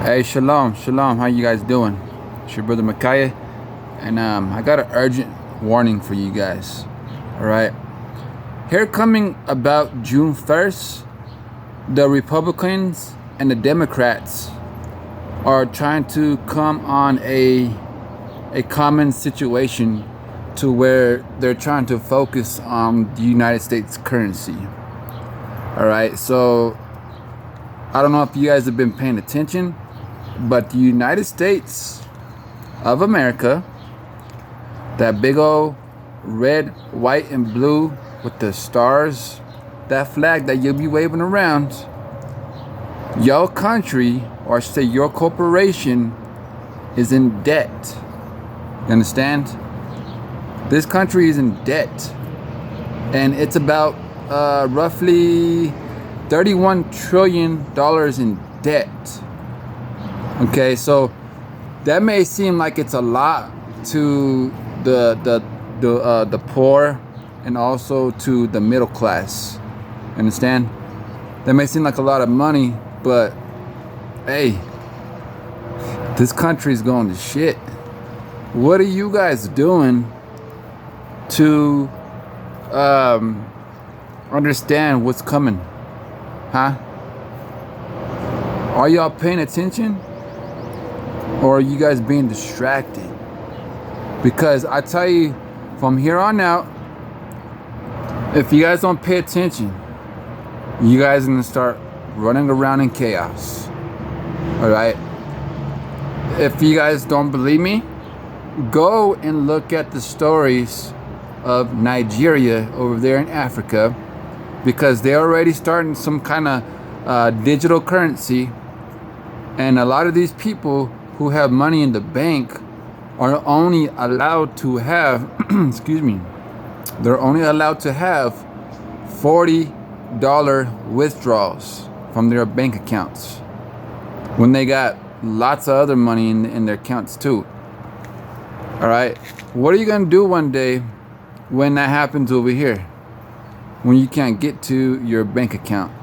Hey, shalom, shalom. How you guys doing? It's your brother Micaiah, and I got an urgent warning for you guys. All right, here coming about June 1st, the Republicans and the Democrats are trying to come on a common situation to where they're trying to focus on the United States currency. All right, so I don't know if you guys have been paying attention, but the United States of America, that big old red, white, and blue with the stars, that flag that you'll be waving around, your country, or I should say your corporation, is in debt. You understand? This country is in debt, and it's about roughly $31 trillion in debt. Okay, so that may seem like it's a lot to the poor and also to the middle class. Understand? That may seem like a lot of money, but hey, this country is going to shit. What are you guys doing to understand what's coming? Huh? Are y'all paying attention? Or are you guys being distracted? Because I tell you, from here on out, if you guys don't pay attention, you guys are gonna start running around in chaos. All right? If you guys don't believe me, go and look at the stories of Nigeria over there in Africa, because they're already starting some kind of digital currency, and a lot of these people who have money in the bank are only allowed to have excuse me, they're only allowed to have $40 withdrawals from their bank accounts, when they got lots of other money in their accounts too. All right, what are you gonna do one day when that happens over here, when you can't get to your bank account,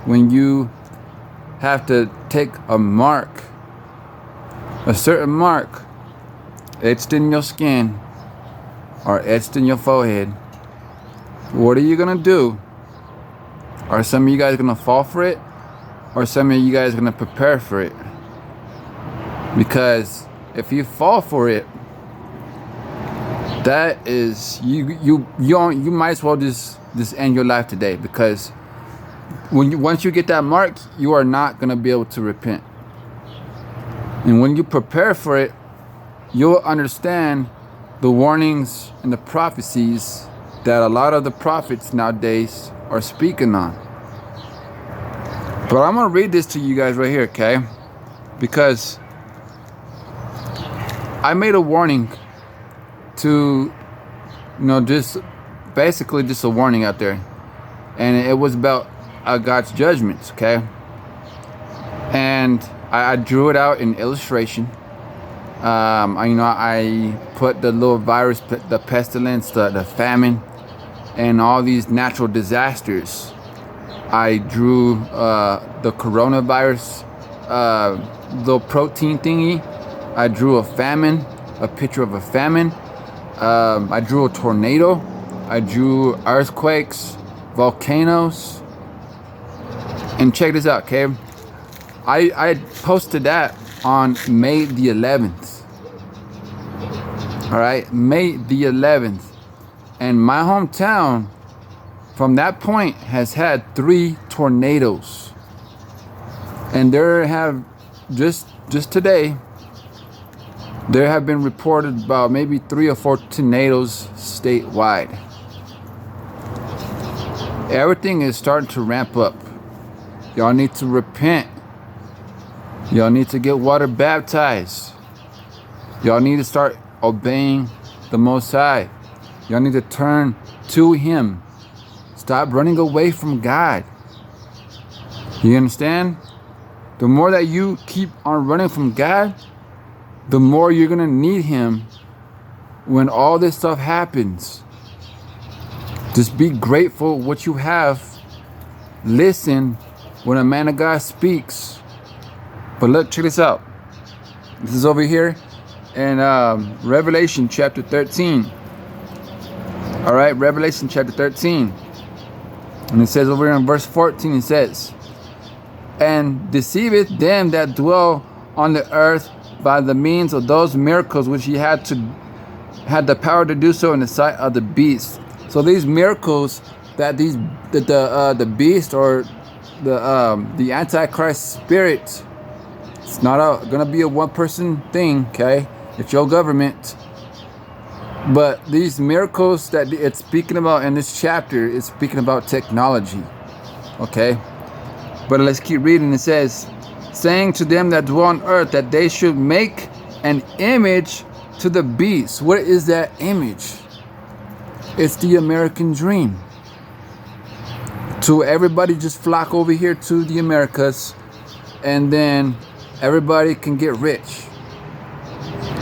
when you have to take a certain mark etched in your skin or etched in your forehead? What are you gonna do? Are some of you guys gonna fall for it, or some of you guys gonna prepare for it? Because if you fall for it, that is you might as well just end your life today, because once you get that mark, you are not gonna be able to repent. And when you prepare for it, you'll understand the warnings and the prophecies that a lot of the prophets nowadays are speaking on. But I'm gonna read this to you guys right here, okay? Because I made a warning to, just basically just a warning out there, and it was about God's judgments, okay? And I drew it out in illustration. I put the little virus, the pestilence, the famine, and all these natural disasters. I drew the coronavirus, little protein thingy. I drew a famine, a picture of a famine. I drew a tornado. I drew earthquakes, volcanoes. And check this out, okay? I posted that on May the 11th. All right, May the 11th. And my hometown, from that point, has had 3 tornadoes. And there have, just today, there have been reported about maybe 3 or 4 tornadoes statewide. Everything is starting to ramp up. Y'all need to repent. Y'all need to get water baptized. Y'all need to start obeying the Most High. Y'all need to turn to Him. Stop running away from God. You understand? The more that you keep on running from God, the more you're gonna need Him when all this stuff happens. Just be grateful what you have. Listen when a man of God speaks. But look, check this out. This is over here in Revelation chapter 13. All right, Revelation chapter 13. And it says over here in verse 14, it says, "And deceiveth them that dwell on the earth by the means of those miracles which he had the power to do so in the sight of the beast." So these miracles that the beast or the Antichrist spirit, it's not gonna be a one-person thing, okay? It's your government. But these miracles that it's speaking about in this chapter is speaking about technology, okay? But let's keep reading. It says, "Saying to them that dwell on earth that they should make an image to the beast." What is that image? It's the American dream. To everybody just flock over here to the Americas, and then everybody can get rich.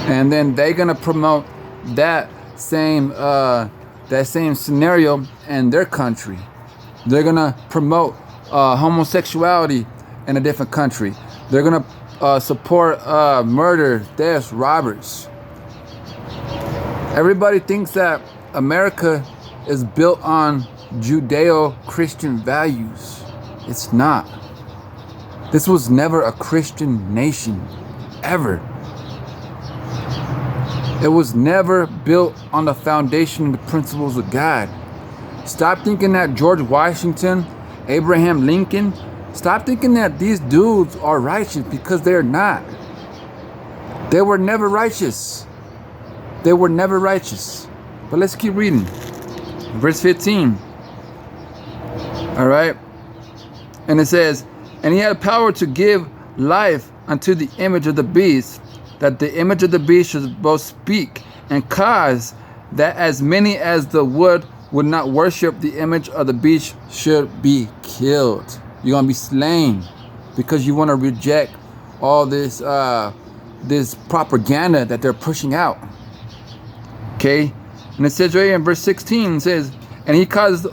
And then they're gonna promote that same scenario in their country. They're gonna promote homosexuality in a different country. They're gonna support murder, thefts, robbers. Everybody thinks that America is built on Judeo-Christian values. It's not. This was never a Christian nation, ever. It was never built on the foundation of the principles of God. Stop thinking that George Washington, Abraham Lincoln, stop thinking that these dudes are righteous, because they're not. They were never righteous. They were never righteous. But let's keep reading. Verse 15. All right. And it says, "And he had power to give life unto the image of the beast, that the image of the beast should both speak and cause that as many as the would not worship the image of the beast should be killed." You're going to be slain because you want to reject all this propaganda that they're pushing out. Okay? And it says right here in verse 16, it says, "And he caused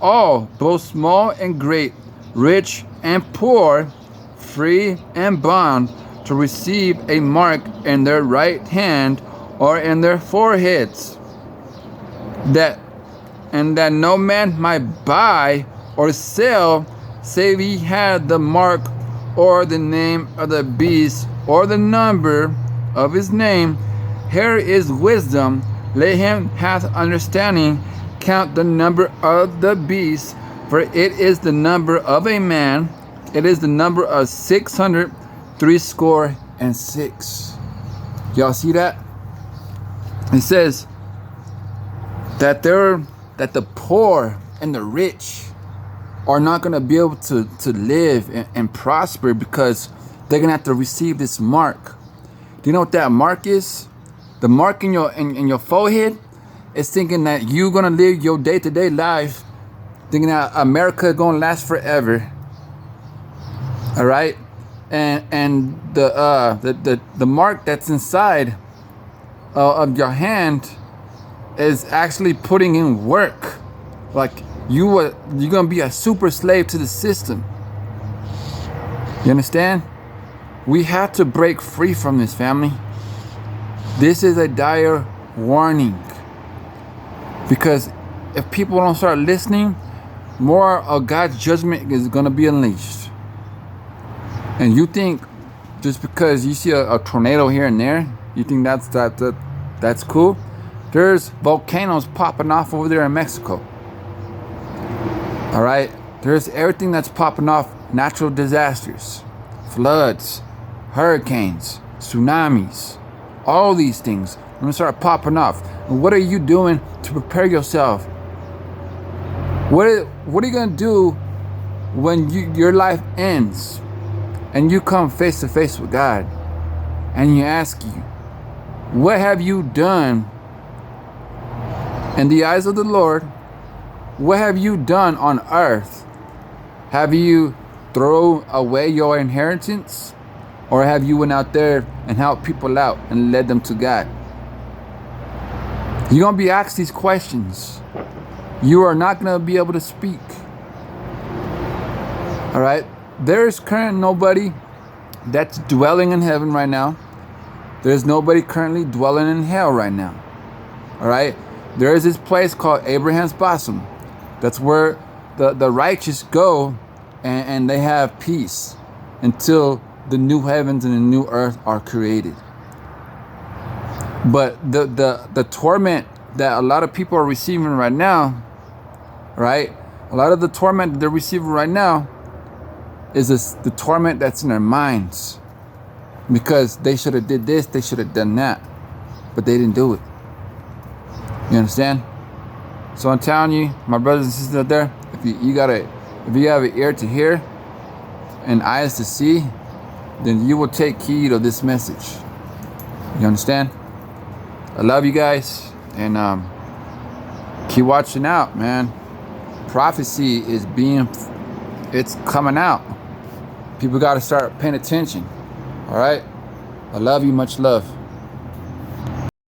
all, both small and great, rich and poor, free and bond, to receive a mark in their right hand or in their foreheads, that no man might buy or sell save he had the mark or the name of the beast or the number of his name. Here is wisdom. Let him hath understanding count the number of the beast, for it is the number of a man. It is the number of 666. Y'all see that? It says that the poor and the rich are not going to be able to live and prosper, because they're going to have to receive this mark. Do you know what that mark is? The mark in your forehead is thinking that you're going to live your day-to-day life thinking that America is going to last forever. All right? And the mark that's inside of your hand is actually putting in work. Like you're gonna be a super slave to the system. You understand? We have to break free from this, family. This is a dire warning, because if people don't start listening, more of God's judgment is gonna be unleashed. And you think just because you see a tornado here and there, you think that's cool? There's volcanoes popping off over there in Mexico. All right, there's everything that's popping off: natural disasters, floods, hurricanes, tsunamis, all these things are gonna start popping off. And what are you doing to prepare yourself? What are you gonna do when your life ends and you come face to face with God and He asks you, what have you done in the eyes of the Lord? What have you done on earth? Have you thrown away your inheritance? Or have you went out there and helped people out and led them to God? You're going to be asked these questions. You are not going to be able to speak. All right? There is currently nobody that's dwelling in heaven right now. There's nobody currently dwelling in hell right now. All right? There is this place called Abraham's bosom. That's where the righteous go, and they have peace until the new heavens and the new earth are created. But the torment that a lot of people are receiving right now, right? A lot of the torment that they're receiving right now is the torment that's in their minds. Because they should have did this, they should have done that. But they didn't do it. You understand? So I'm telling you, my brothers and sisters out there, if you have an ear to hear and eyes to see, then you will take heed of this message. You understand? I love you guys, and keep watching out, man. Prophecy is it's coming out. People got to start paying attention. All right? I love you. Much love.